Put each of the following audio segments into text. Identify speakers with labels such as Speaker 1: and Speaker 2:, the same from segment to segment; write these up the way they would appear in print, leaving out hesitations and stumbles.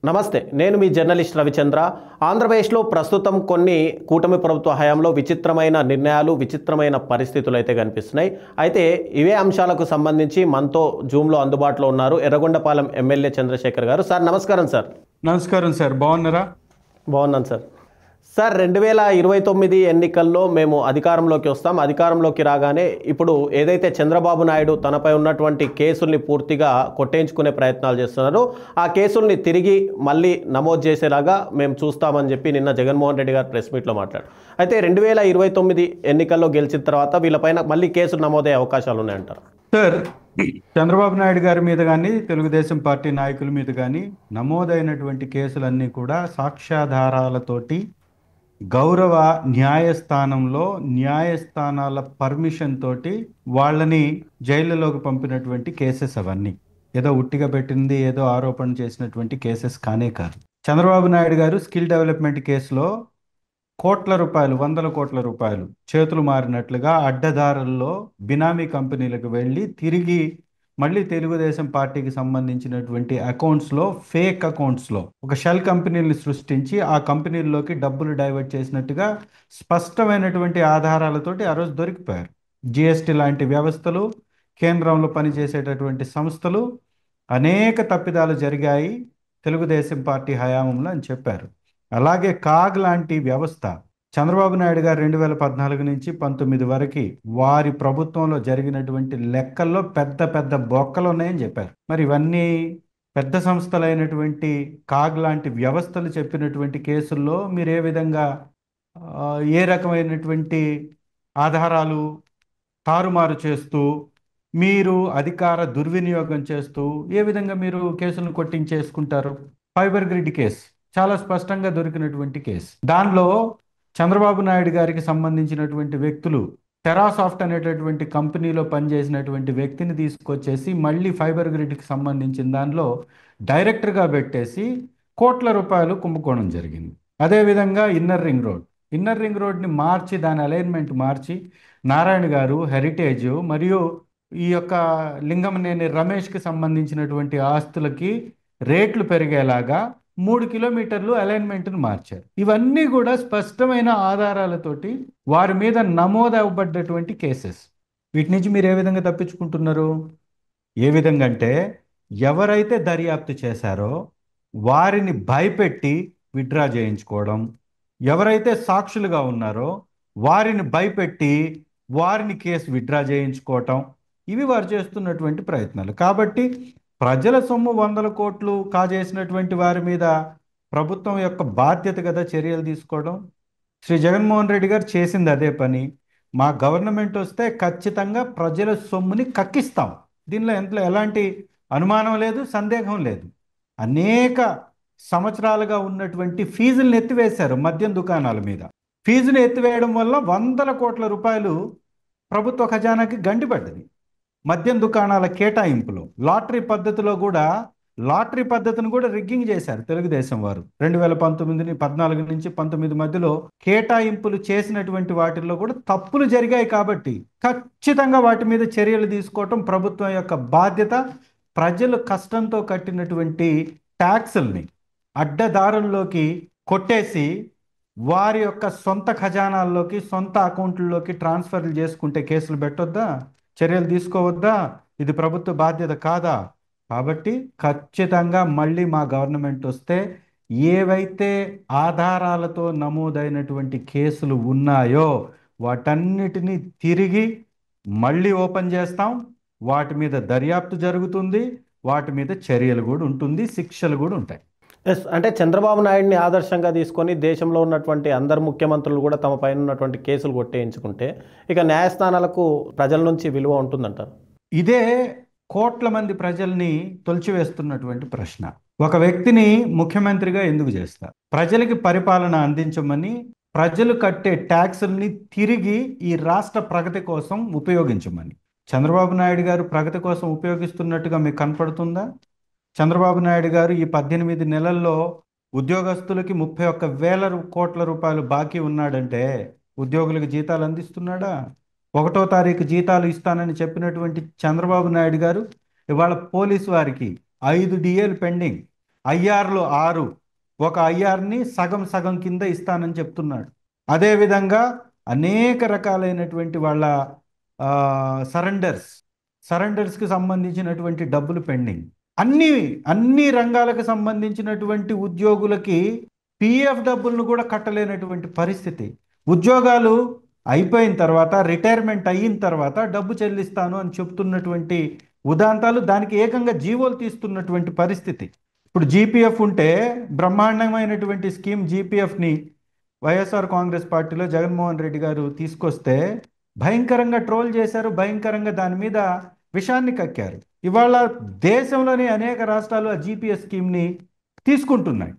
Speaker 1: నమస్తే, నేను మీ జర్నలిస్ట్ రవిచంద్ర. ఆంధ్రప్రదేశ్లో ప్రస్తుతం కొన్ని కూటమి ప్రభుత్వ హయాంలో విచిత్రమైన నిర్ణయాలు, విచిత్రమైన పరిస్థితులు అయితే కనిపిస్తున్నాయి. అయితే ఇవే అంశాలకు సంబంధించి మనతో జూమ్లో అందుబాటులో ఉన్నారు ఎర్రగొండపాలెం ఎమ్మెల్యే చంద్రశేఖర్ గారు. సార్ నమస్కారం. సార్
Speaker 2: నమస్కారం సార్, బాగున్నారా?
Speaker 1: బాగున్నాను సార్. సార్ 2029 ఎన్నికల్లో మేము అధికారంలోకి వస్తాం. అధికారంలోకి రాగానే ఇప్పుడు ఏదైతే చంద్రబాబు నాయుడు తనపై ఉన్నటువంటి కేసుల్ని పూర్తిగా కొట్టేయించుకునే ప్రయత్నాలు చేస్తున్నారో ఆ కేసుల్ని తిరిగి మళ్ళీ నమోదు చేసేలాగా మేము చూస్తామని చెప్పి నిన్న జగన్మోహన్ రెడ్డి గారు ప్రెస్ మీట్లో మాట్లాడారు. అయితే 2029 ఎన్నికల్లో గెలిచిన తర్వాత వీళ్ళపైన మళ్ళీ కేసులు నమోదయ్యే అవకాశాలు ఉన్నాయంటారు.
Speaker 2: సార్, చంద్రబాబు నాయుడు గారి మీద కానీ తెలుగుదేశం పార్టీ నాయకుల మీద కానీ నమోదైనటువంటి కేసులన్నీ కూడా సాక్ష్యాధారాలతోటి గౌరవ న్యాయస్థానంలో న్యాయస్థానాల పర్మిషన్ తోటి వాళ్ళని జైళ్ళలోకి పంపినటువంటి కేసెస్ అవన్నీ. ఏదో ఉట్టిగా పెట్టింది, ఏదో ఆరోపణ చేసినటువంటి కేసెస్ కానే కాదు. చంద్రబాబు నాయుడు గారు స్కిల్ డెవలప్మెంట్ కేసులో కోట్ల రూపాయలు, వందల కోట్ల రూపాయలు చేతులు మారినట్లుగా అడ్డదారుల్లో బినామీ కంపెనీలకు వెళ్ళి తిరిగి మళ్ళీ తెలుగుదేశం పార్టీకి సంబంధించినటువంటి అకౌంట్స్లో, ఫేక్ అకౌంట్స్లో ఒక షెల్ కంపెనీలు సృష్టించి ఆ కంపెనీల్లోకి డబ్బులు డైవర్ట్ చేసినట్టుగా స్పష్టమైనటువంటి ఆధారాలతోటి ఆ రోజు దొరికిపోయారు. జిఎస్టీ లాంటి వ్యవస్థలు, కేంద్రంలో పనిచేసేటటువంటి సంస్థలు అనేక తప్పిదాలు జరిగాయి తెలుగుదేశం పార్టీ హయాంలో అని చెప్పారు. అలాగే కాగ్ లాంటి వ్యవస్థ చంద్రబాబు నాయుడు గారు 2014 నుంచి 19 వరకు వారి ప్రభుత్వంలో జరిగినటువంటి లెక్కల్లో పెద్ద పెద్ద బొక్కలు ఉన్నాయని చెప్పారు. మరి ఇవన్నీ పెద్ద సంస్థలైనటువంటి కాగ్ లాంటి వ్యవస్థలు చెప్పినటువంటి కేసుల్లో మీరు ఏ విధంగా ఏ రకమైనటువంటి ఆధారాలు తారుమారు చేస్తూ, మీరు అధికార దుర్వినియోగం చేస్తూ ఏ విధంగా మీరు కేసులను కొట్టించేసుకుంటారు? ఫైబర్ గ్రిడ్ కేసు చాలా స్పష్టంగా దొరికినటువంటి కేసు. దానిలో చంద్రబాబు నాయుడు గారికి సంబంధించినటువంటి వ్యక్తులు టెరాసాఫ్ట్ అనేటటువంటి కంపెనీలో పనిచేసినటువంటి వ్యక్తిని తీసుకొచ్చేసి మళ్ళీ ఫైబర్ గ్రిడ్కి సంబంధించిన దానిలో డైరెక్టర్గా పెట్టేసి కోట్ల రూపాయలు కుంభకోణం జరిగింది. అదేవిధంగా ఇన్నర్ రింగ్ రోడ్ని మార్చి, దాని అలైన్మెంట్ మార్చి నారాయణ గారు హెరిటేజ్ మరియు ఈ యొక్క లింగమనేని రమేష్కి సంబంధించినటువంటి ఆస్తులకి రేట్లు పెరిగేలాగా 3 కిలోమీటర్లు అలైన్మెంట్ను మార్చారు. ఇవన్నీ కూడా స్పష్టమైన ఆధారాలతోటి వారి మీద నమోదవబడ్డటువంటి కేసెస్. వీటి నుంచి మీరు ఏ విధంగా తప్పించుకుంటున్నారు? ఏ విధంగా అంటే, ఎవరైతే దర్యాప్తు చేశారో వారిని భయపెట్టి విత్డ్రా చేయించుకోవడం, ఎవరైతే సాక్షులుగా ఉన్నారో వారిని భయపెట్టి వారిని కేసు విత్డ్రా చేయించుకోవటం, ఇవి వారు చేస్తున్నటువంటి ప్రయత్నాలు. కాబట్టి ప్రజల సొమ్ము 100 కోట్లు కాజేసినటువంటి వారి మీద ప్రభుత్వం యొక్క బాధ్యత కదా చర్యలు తీసుకోవడం. శ్రీ జగన్మోహన్ రెడ్డి గారు చేసింది అదే పని. మా గవర్నమెంట్ వస్తే ఖచ్చితంగా ప్రజల సొమ్ముని కక్కిస్తాం, దీనిలో ఎలాంటి అనుమానం లేదు, సందేహం లేదు. అనేక సంవత్సరాలుగా ఉన్నటువంటి ఫీజులను ఎత్తివేశారు మద్యం దుకాణాల మీద. ఫీజును ఎత్తివేయడం వల్ల వందల కోట్ల రూపాయలు ప్రభుత్వ ఖజానాకి గండిపడ్డది. మద్యం దుకాణాల కేటాయింపులో లాటరీ పద్ధతిని కూడా రిగ్గింగ్ చేశారు తెలుగుదేశం వారు. 2014 నుంచి 19 మధ్యలో కేటాయింపులు చేసినటువంటి వాటిల్లో కూడా తప్పులు జరిగాయి. కాబట్టి ఖచ్చితంగా వాటి మీద చర్యలు తీసుకోవటం ప్రభుత్వం యొక్క బాధ్యత. ప్రజలు కష్టంతో కట్టినటువంటి ట్యాక్సుల్ని అడ్డదారుల్లోకి కొట్టేసి వారి యొక్క సొంత ఖజానాల్లోకి, సొంత అకౌంట్లలోకి ట్రాన్స్ఫర్లు చేసుకుంటే కేసులు పెట్టొద్దా? చర్యలు తీసుకోవద్దా? ఇది ప్రభుత్వ బాధ్యత కాదా? కాబట్టి ఖచ్చితంగా మళ్ళీ మా గవర్నమెంట్ వస్తే ఏవైతే ఆధారాలతో నమోదైనటువంటి కేసులు ఉన్నాయో వాటన్నిటినీ తిరిగి మళ్ళీ ఓపెన్ చేస్తాం. వాటి మీద దర్యాప్తు జరుగుతుంది, వాటి మీద చర్యలు కూడా ఉంటుంది, శిక్షలు కూడా ఉంటాయి.
Speaker 1: ఎస్, అంటే చంద్రబాబు నాయుడిని ఆదర్శంగా తీసుకొని దేశంలో ఉన్నటువంటి అందరు ముఖ్యమంత్రులు కూడా తమ పైన ఉన్నటువంటి కేసులు కొట్టేయించుకుంటే ఇక న్యాయస్థానాలకు ప్రజల నుంచి విలువ ఉంటుందంటారు.
Speaker 2: ఇదే కోట్ల మంది ప్రజల్ని తొలిచివేస్తున్నటువంటి ప్రశ్న. ఒక వ్యక్తిని ముఖ్యమంత్రిగా ఎందుకు చేస్తారు? ప్రజలకి పరిపాలన అందించమని, ప్రజలు కట్టే ట్యాక్సుల్ని తిరిగి ఈ రాష్ట్ర ప్రగతి కోసం ఉపయోగించమని. చంద్రబాబు నాయుడు గారు ప్రగతి కోసం ఉపయోగిస్తున్నట్టుగా మీకు కనపడుతుందా? చంద్రబాబు నాయుడు గారు ఈ 18 నెలల్లో ఉద్యోగస్తులకి 31,000 కోట్ల రూపాయలు బాకీ ఉన్నాడంటే ఉద్యోగులకు జీతాలు అందిస్తున్నాడా? 1వ తారీఖు జీతాలు ఇస్తానని చెప్పినటువంటి చంద్రబాబు నాయుడు గారు ఇవాళ పోలీసు వారికి 5 డిఏలు పెండింగ్, ఐఆర్లు 6, ఒక ఐఆర్ని సగం సగం కింద ఇస్తానని చెప్తున్నాడు. అదేవిధంగా అనేక రకాలైనటువంటి వాళ్ళ సరెండర్స్కి సంబంధించినటువంటి డబ్బులు పెండింగ్. అన్ని అన్ని రంగాలకు సంబంధించినటువంటి ఉద్యోగులకి పిఎఫ్ డబ్బులను కూడా కట్టలేనటువంటి పరిస్థితి. ఉద్యోగాలు అయిపోయిన తర్వాత, రిటైర్మెంట్ అయిన తర్వాత డబ్బు చెల్లిస్తాను అని చెప్తున్నటువంటి ఉదాంతాలు, దానికి ఏకంగా జీవోలు తీస్తున్నటువంటి పరిస్థితి. ఇప్పుడు జీపీఎఫ్ ఉంటే బ్రహ్మాండమైనటువంటి స్కీమ్ జీపీఎఫ్ని వైఎస్ఆర్ కాంగ్రెస్ పార్టీలో జగన్మోహన్ రెడ్డి గారు తీసుకొస్తే భయంకరంగా ట్రోల్ చేశారు, భయంకరంగా దాని మీద విషాన్ని కక్కారు. ఇవాళ దేశంలోని అనేక రాష్ట్రాలు ఆ జీపీఎఫ్ స్కీమ్ని తీసుకుంటున్నాయి.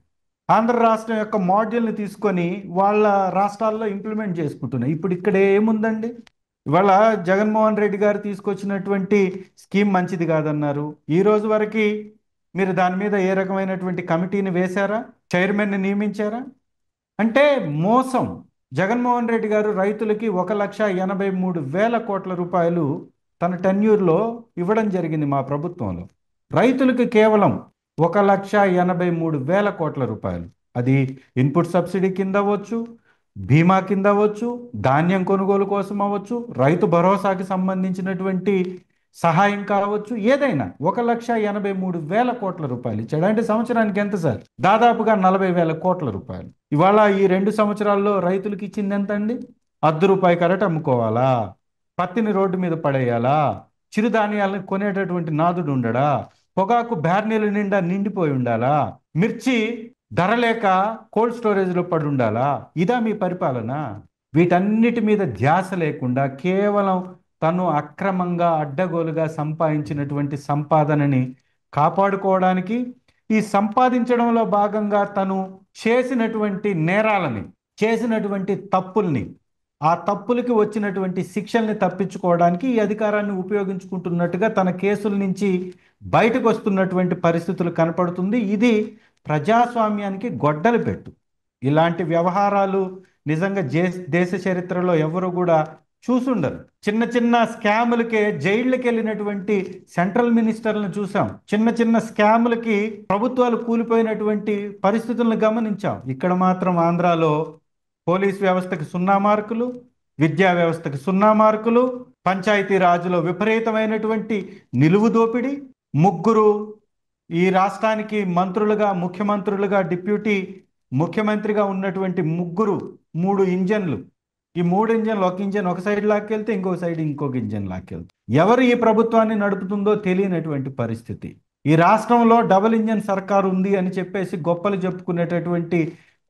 Speaker 2: ఆంధ్ర రాష్ట్రం యొక్క మాడ్యూల్ని తీసుకొని వాళ్ళ రాష్ట్రాల్లో ఇంప్లిమెంట్ చేసుకుంటున్నాయి. ఇప్పుడు ఇక్కడ ఏముందండి? ఇవాళ జగన్మోహన్ రెడ్డి గారు తీసుకొచ్చినటువంటి స్కీమ్ మంచిది కాదన్నారు. ఈ రోజు వరకు మీరు దాని మీద ఏ రకమైనటువంటి కమిటీని వేశారా? చైర్మన్ని నియమించారా? అంటే మోసం. జగన్మోహన్ రెడ్డి గారు రైతులకి 1,83,000 కోట్ల రూపాయలు తన టెన్యూర్లో ఇవ్వడం జరిగింది మా ప్రభుత్వంలో. రైతులకు కేవలం 1,83,000 కోట్ల రూపాయలు. అది ఇన్పుట్ సబ్సిడీ కింద అవ్వచ్చు, బీమా కింద అవ్వచ్చు, ధాన్యం కొనుగోలు కోసం అవ్వచ్చు, రైతు భరోసాకి సంబంధించినటువంటి సహాయం కావచ్చు, ఏదైనా 1,83,000 కోట్ల రూపాయలు ఇచ్చాడు. అంటే సంవత్సరానికి ఎంత సార్? దాదాపుగా 40,000 కోట్ల రూపాయలు. ఇవాళ ఈ 2 సంవత్సరాల్లో రైతులకు ఇచ్చింది ఎంత అండి? ₹1 కరెంట్ అమ్ముకోవాలా? పత్తిని రోడ్డు మీద పడేయాలా? చిరుధాన్యాలను కొనేటటువంటి నాదుడు ఉండడా? పొగాకు బ్యార్నీల నిండా నిండిపోయి ఉండాలా? మిర్చి ధర లేక కోల్డ్ స్టోరేజ్లో పడి ఉండాలా? ఇదా మీ పరిపాలన? వీటన్నిటి మీద ధ్యాస లేకుండా కేవలం తను అక్రమంగా అడ్డగోలుగా సంపాదించినటువంటి సంపాదనని కాపాడుకోవడానికి, ఈ సంపాదించడంలో భాగంగా తను చేసినటువంటి నేరాలని, చేసినటువంటి తప్పుల్ని, ఆ తప్పులకి వచ్చినటువంటి శిక్షల్ని తప్పించుకోవడానికి ఈ అధికారాన్ని ఉపయోగించుకుంటున్నట్టుగా తన కేసుల నుంచి బయటకు వస్తున్నటువంటి పరిస్థితులు కనపడుతుంది. ఇది ప్రజాస్వామ్యానికి గొడ్డలి పెట్టు. ఇలాంటి వ్యవహారాలు నిజంగా దేశ చరిత్రలో ఎవరు కూడా చూసుండరు. చిన్న చిన్న స్కాములకే జైళ్ళకి వెళ్ళినటువంటి సెంట్రల్ మినిస్టర్లను చూసాం. చిన్న చిన్న స్కాములకి ప్రభుత్వాలు కూలిపోయినటువంటి పరిస్థితులను గమనించాం. ఇక్కడ మాత్రం ఆంధ్రాలో పోలీస్ వ్యవస్థకి 0 మార్కులు, విద్యా వ్యవస్థకి 0 మార్కులు, పంచాయతీ రాజులో విపరీతమైనటువంటి నిలువు దోపిడీ. 3 ఈ రాష్ట్రానికి మంత్రులుగా, ముఖ్యమంత్రులుగా, డిప్యూటీ ముఖ్యమంత్రిగా ఉన్నటువంటి 3 ఇంజన్లు. ఈ 3 ఇంజన్లు, ఒక ఇంజన్ ఒక సైడ్ లాక్కెళ్తే ఇంకొక సైడ్ ఇంకొక ఇంజన్ లాక్కెళ్తే ఎవరు ఈ ప్రభుత్వాన్ని నడుపుతుందో తెలియనటువంటి పరిస్థితి. ఈ రాష్ట్రంలో డబుల్ ఇంజన్ సర్కారు ఉంది అని చెప్పేసి గొప్పలు చెప్పుకునేటటువంటి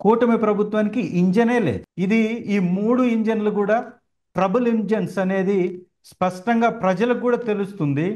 Speaker 2: కూటమి ప్రభుత్వానికి ఇంజనే లేదు. ఇది ఈ 3 ఇంజన్లు కూడా ట్రబుల్ ఇంజన్స్ అనేది స్పష్టంగా ప్రజలకు కూడా తెలుస్తుంది.